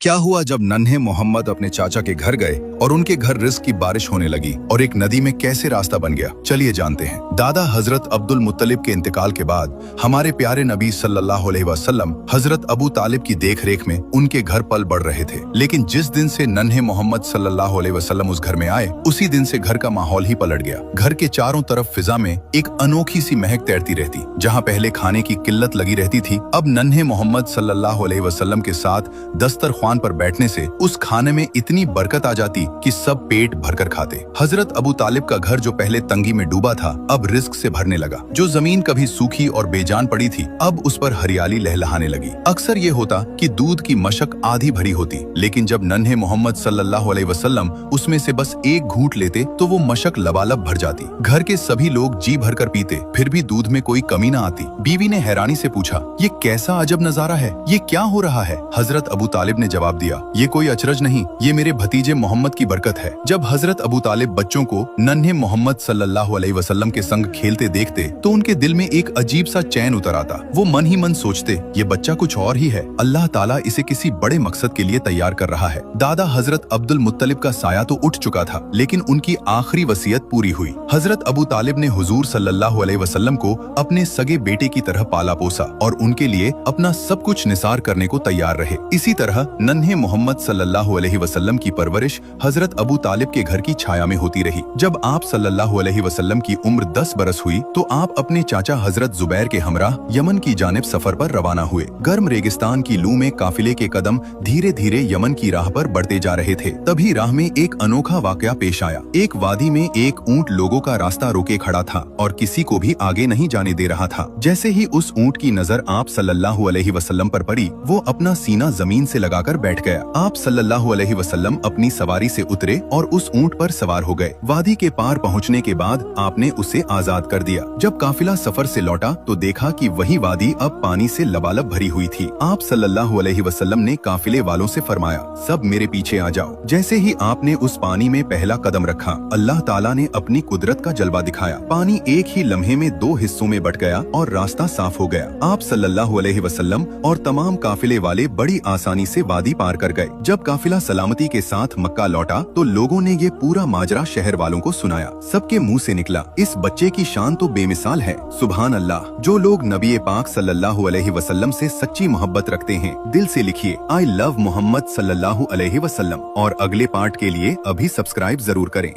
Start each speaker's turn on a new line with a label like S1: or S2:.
S1: क्या हुआ जब नन्हे मोहम्मद अपने चाचा के घर गए और उनके घर रिस्क की बारिश होने लगी और एक नदी में कैसे रास्ता बन गया, चलिए जानते हैं। दादा हजरत अब्दुल मुत्तलिब के इंतकाल के बाद हमारे प्यारे नबी सल्लल्लाहु अलैहि वसल्लम हजरत अबू तालिब की देखरेख में उनके घर पल बढ़ रहे थे। लेकिन जिस दिन से नन्हे मोहम्मद सल्लल्लाहु अलैहि वसल्लम उस घर में आए, उसी दिन से घर का माहौल ही पलट गया। घर के चारों तरफ फिजा में एक अनोखी सी महक तैरती रहती। जहाँ पहले खाने की किल्लत लगी रहती थी, अब नन्हे मोहम्मद सल्लल्लाहु अलैहि वसल्लम के साथ दस्तरख्वान पर बैठने से उस खाने में इतनी बरकत आ जाती कि सब पेट भरकर खाते। हजरत अबू तालिब का घर जो पहले तंगी में डूबा था, अब रिस्क से भरने लगा। जो जमीन कभी सूखी और बेजान पड़ी थी, अब उस पर हरियाली लहलहाने लगी। अक्सर ये होता कि दूध की मशक आधी भरी होती, लेकिन जब नन्हे मोहम्मद सल्लल्लाहु अलैहि वसल्लम उसमें से बस एक घूंट लेते तो वो मशक लबालब भर जाती। घर के सभी लोग जी भरकर पीते, फिर भी दूध में कोई कमी न आती। बीवी ने हैरानी से पूछा, ये कैसा अजब नजारा है, ये क्या हो रहा है? हजरत अबू तालिब ने जवाब दिया, ये कोई अचरज नहीं, ये मेरे भतीजे मोहम्मद की बरकत है। जब हजरत अबू तालिब बच्चों को नन्हे मोहम्मद सल्लल्लाहु अलैहि वसल्लम के संग खेलते देखते तो उनके दिल में एक अजीब सा चैन उतर आता। वो मन ही मन सोचते, ये बच्चा कुछ और ही है, अल्लाह ताला इसे किसी बड़े मकसद के लिए तैयार कर रहा है। दादा हजरत अब्दुल मुत्तलिब का साया तो उठ चुका था, लेकिन उनकी आखिरी वसीयत पूरी हुई। हजरत अबू तालिब ने हुजूर सल्लल्लाहु अलैहि वसल्लम को अपने सगे बेटे की तरह पाला पोसा और उनके लिए अपना सब कुछ निसार करने को तैयार रहे। इसी तरह नन्हे मोहम्मद सल्लल्लाहु अलैहि वसल्लम की परवरिश हजरत अबू तालिब के घर की छाया में होती रही। जब आप सल्लल्लाहु अलैहि वसल्लम की उम्र 10 बरस हुई तो आप अपने चाचा हजरत जुबैर के हमराह यमन की जानिब सफर पर रवाना हुए। गर्म रेगिस्तान की लू में काफिले के कदम धीरे धीरे यमन की राह पर बढ़ते जा रहे थे। तभी राह में एक अनोखा वाकया पेश आया। एक वादी में एक ऊंट लोगों का रास्ता रोके खड़ा था और किसी को भी आगे नहीं जाने दे रहा था। जैसे ही उस ऊंट की नजर आप सल्लल्लाहु अलैहि वसल्लम पर पड़ी, वो अपना सीना जमीन से लगाकर बैठ गया। आप सल्लल्लाहु अलैहि वसल्लम अपनी सवारी से उतरे और उस ऊंट पर सवार हो गए। वादी के पार पहुंचने के बाद आपने उसे आजाद कर दिया। जब काफिला सफर से लौटा तो देखा कि वही वादी अब पानी से लबालब भरी हुई थी। आप सल्लल्लाहु अलैहि वसल्लम ने काफिले वालों से फरमाया, सब मेरे पीछे आ जाओ। जैसे ही आपने उस पानी में पहला कदम रखा, अल्लाह ताला ने अपनी कुदरत का जलवा दिखाया। पानी एक ही लम्हे में 2 हिस्सों में बट गया और रास्ता साफ हो गया। आप सल्लल्लाहु अलैहि वसल्लम और तमाम काफिले वाले बड़ी आसानी से वादी पार कर गए। जब काफिला सलामती के साथ मक्का लौटा तो लोगों ने ये पूरा माजरा शहर वालों को सुनाया। सबके मुंह से निकला, इस बच्चे की शान तो बेमिसाल है, सुभान अल्लाह। जो लोग नबी पाक सल्लल्लाहु अलैहि वसल्लम से सच्ची मोहब्बत रखते हैं, दिल से लिखिए, आई लव मोहम्मद सल्लल्लाहु अलैहि वसल्लम। और अगले पार्ट के लिए अभी सब्सक्राइब जरूर करें।